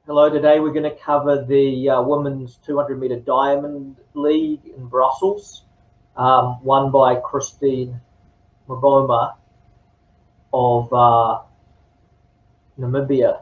Hello, today we're going to cover the Women's 200-meter Diamond League in Brussels, won by Christine Mboma of Namibia.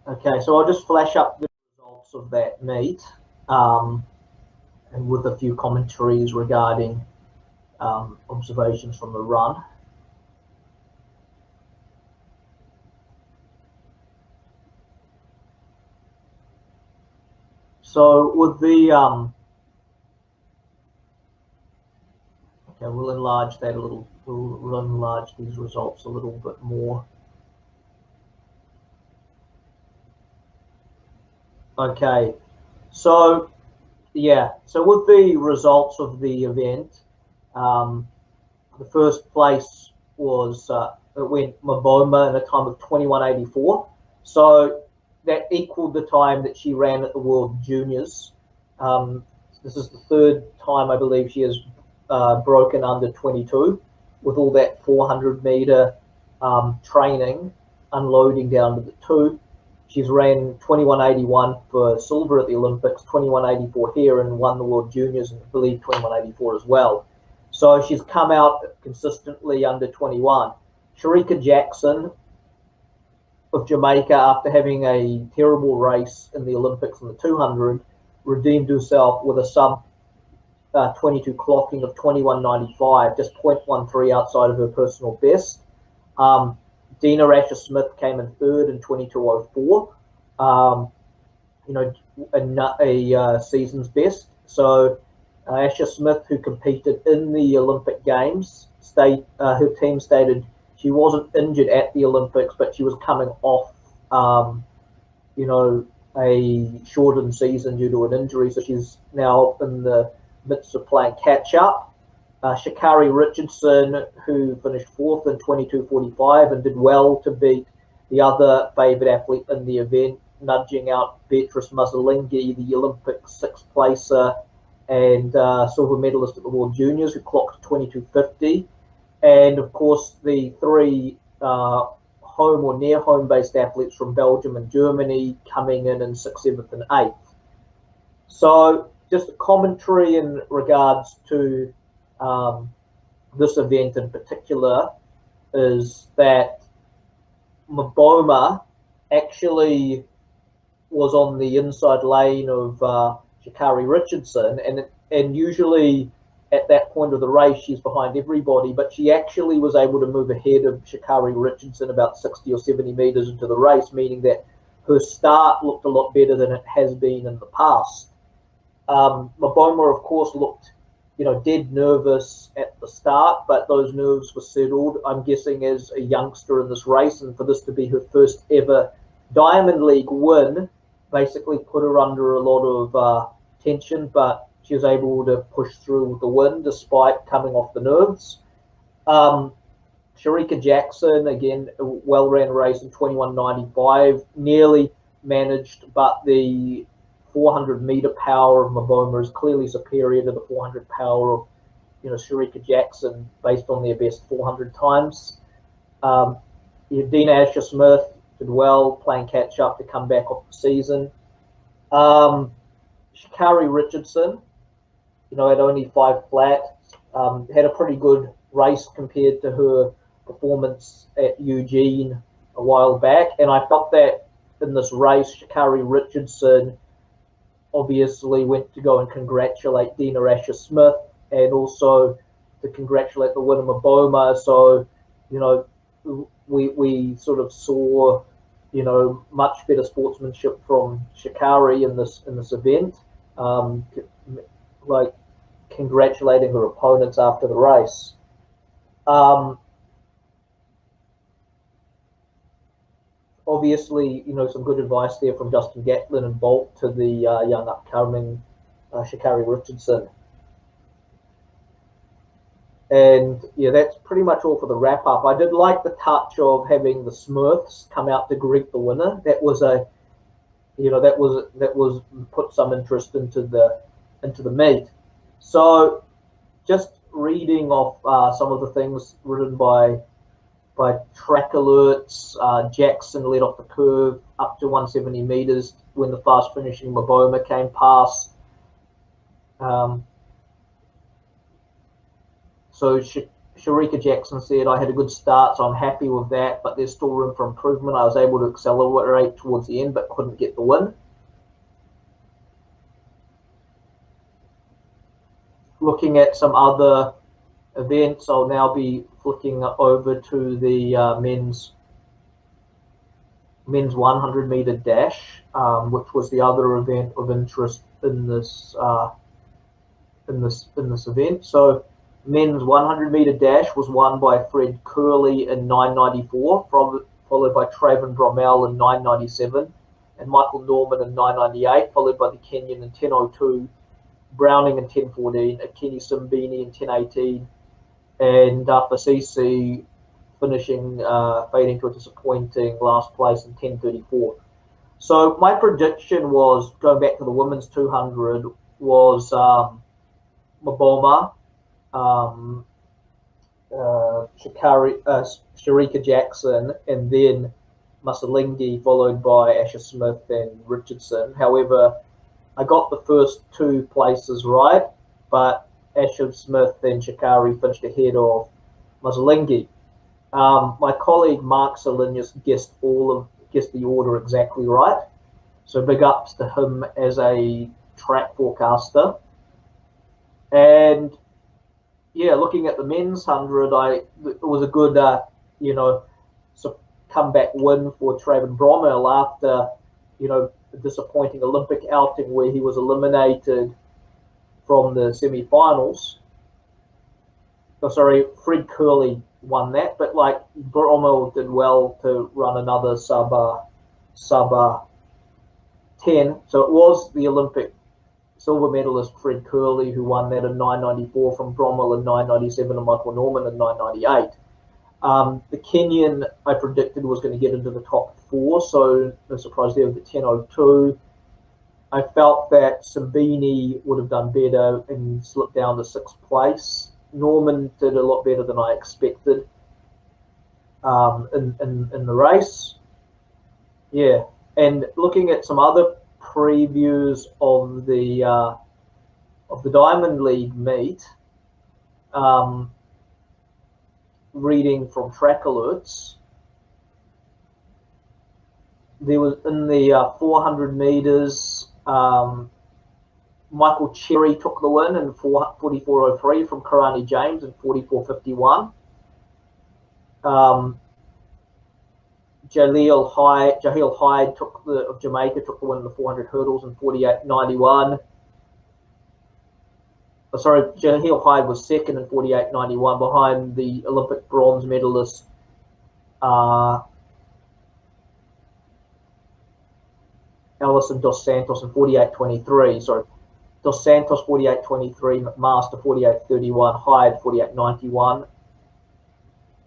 Okay, so I'll just flash up the results of that meet and with a few commentaries regarding observations from the run. So with the okay, we'll enlarge that a little. We'll enlarge these results a little bit more. Okay, so yeah, so with the results of the event, the first place was it went Mboma in a time of 21:84. So that equaled the time that she ran at the World Juniors. This is the third time I believe she has broken under 22 with all that 400-meter training, unloading down to the two. She's ran 21:81 for silver at the Olympics, 21:84 here, and won the World Juniors, and I believe 21:84 as well. So she's come out consistently under 21. Sherricka Jackson of Jamaica, after having a terrible race in the Olympics in the 200, redeemed herself with a sub 22 clocking of 21:95, just 0.13 outside of her personal best. Dina Asher-Smith came in third in 22:04. A season's best. So Asher-Smith, who competed in the Olympic Games, her team stated she wasn't injured at the Olympics, but she was coming off, a shortened season due to an injury. So she's now in the midst of playing catch up. Sha'Carri Richardson, who finished fourth in 22:45 and did well to beat the other favoured athlete in the event, nudging out Beatrice Masilingi, the Olympic sixth placer and silver medalist at the World Juniors, who clocked 22:50. And of course, the three home or near home based athletes from Belgium and Germany coming in 6th, 7th, and 8th. So, just a commentary in regards to this event in particular is that Mboma actually was on the inside lane of Sha'Carri Richardson, and usually at that point of the race she's behind everybody, but she actually was able to move ahead of Sha'Carri Richardson about 60 or 70 meters into the race, meaning that her start looked a lot better than it has been in the past. Mboma, of course, looked dead nervous at the start, but those nerves were settled, I'm guessing, as a youngster in this race, and for this to be her first ever Diamond League win basically put her under a lot of tension, but she was able to push through with the win despite coming off the nerves. Sherricka Jackson, again, a well-ran race in 21:95, nearly managed, but the 400-meter power of Mboma is clearly superior to the 400 power of Sherricka Jackson based on their best 400 times. Dina Asher-Smith did well, playing catch up to come back off the season. Sha'Carri Richardson, at only 5 flat, had a pretty good race compared to her performance at Eugene a while back, and I felt that in this race, Sha'Carri Richardson obviously went to go and congratulate Dina Asher-Smith and also to congratulate the winner Mboma. So, we sort of saw, much better sportsmanship from Sha'Carri in this event, like congratulating her opponents after the race. Obviously, some good advice there from Justin Gatlin and Bolt to the young upcoming Sha'Carri Richardson. And yeah, that's pretty much all for the wrap up. I did like the touch of having the Smiths come out to greet the winner. That was that was put some interest into the meet. So just reading off some of the things written by Track Alerts. Jackson led off the curve up to 170 meters when the fast finishing Mboma came past. So Sherricka Jackson said, I had a good start, so I'm happy with that, but there's still room for improvement. I was able to accelerate towards the end, but couldn't get the win. Looking at some other events, I'll now be flicking over to the men's 100 meter dash, which was the other event of interest in this event. So men's 100 meter dash was won by Fred Curley in 994, followed by Traven Bromell in 997, and Michael Norman in 998, followed by the Kenyan in 1002, Browning in 1014, Akini Simbini in 1018, and Fasisi finishing fading to a disappointing last place in 1034. So my prediction was, going back to the women's 200, was Mboma, Sherricka Jackson, and then Masilingi, followed by Asher-Smith and Richardson. However, I got the first two places right, but Asher-Smith and Sha'Carri finished ahead of Masilingi. My colleague Mark Salinas guessed the order exactly right, so big ups to him as a track forecaster. And yeah, looking at the men's 100, it was a good comeback win for Traven Bromell after a disappointing Olympic outing where he was eliminated from the semi-finals. Oh, sorry, Fred Curley won that, but like Bromell did well to run another sub 10. So it was the Olympic silver medalist Fred Curley who won that in 994 from Bromell in 997 and Michael Norman in 998. The Kenyan I predicted was going to get into the top 4, so no surprise there with the 10:02. I felt that Simbini would have done better and slipped down to 6th place. Norman did a lot better than I expected in the race. Yeah, and looking at some other previews of the Diamond League meet, reading from Track Alerts, there was in the 400 meters, Michael Cherry took the win in 44.03 from Karani James in 44.51. Jaheel Hyde of Jamaica took the win in the 400 hurdles in 48.91. Sorry, Jaheel Hyde was second in 48.91 behind the Olympic bronze medalist Alison Dos Santos in 48.23. Sorry, Dos Santos 48.23, McMaster 48.31, Hyde 48.91.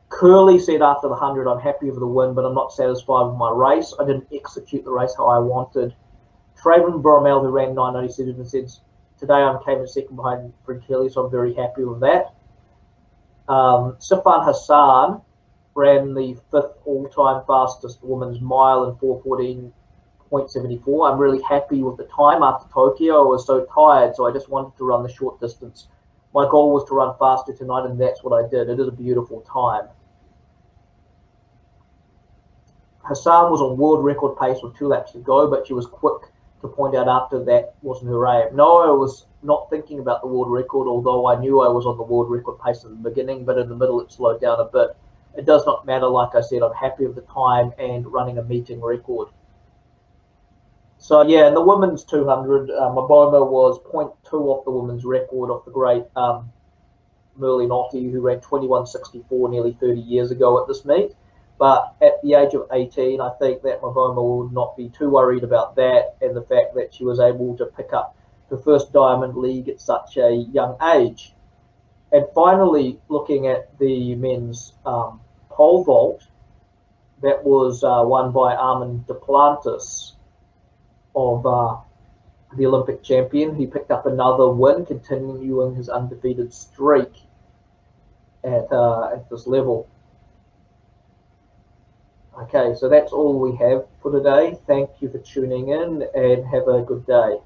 Curley said after the 100, I'm happy with the win, but I'm not satisfied with my race. I didn't execute the race how I wanted. Traven Bromell, who ran 997, said, today I came in second behind Fred Kelly, so I'm very happy with that. Sifan Hassan ran the 5th all-time fastest women's mile in 4:14.74. I'm really happy with the time after Tokyo. I was so tired, so I just wanted to run the short distance. My goal was to run faster tonight, and that's what I did. It is a beautiful time. Hassan was on world record pace with 2 laps to go, but she was quick to point out after that wasn't her aim. No, I was not thinking about the world record, although I knew I was on the world record pace in the beginning, but in the middle it slowed down a bit. It does not matter, like I said, I'm happy with the time and running a meeting record. So yeah, in the women's 200, Mboma was 0.2 off the women's record off the great Merlene Ottey, who ran 21.64 nearly 30 years ago at this meet. But at the age of 18, I think that Mboma will not be too worried about that, and the fact that she was able to pick up her first Diamond League at such a young age. And finally, looking at the men's pole vault, that was won by Armand Duplantis of the Olympic champion. He picked up another win, continuing his undefeated streak at this level. Okay, so that's all we have for today. Thank you for tuning in and have a good day.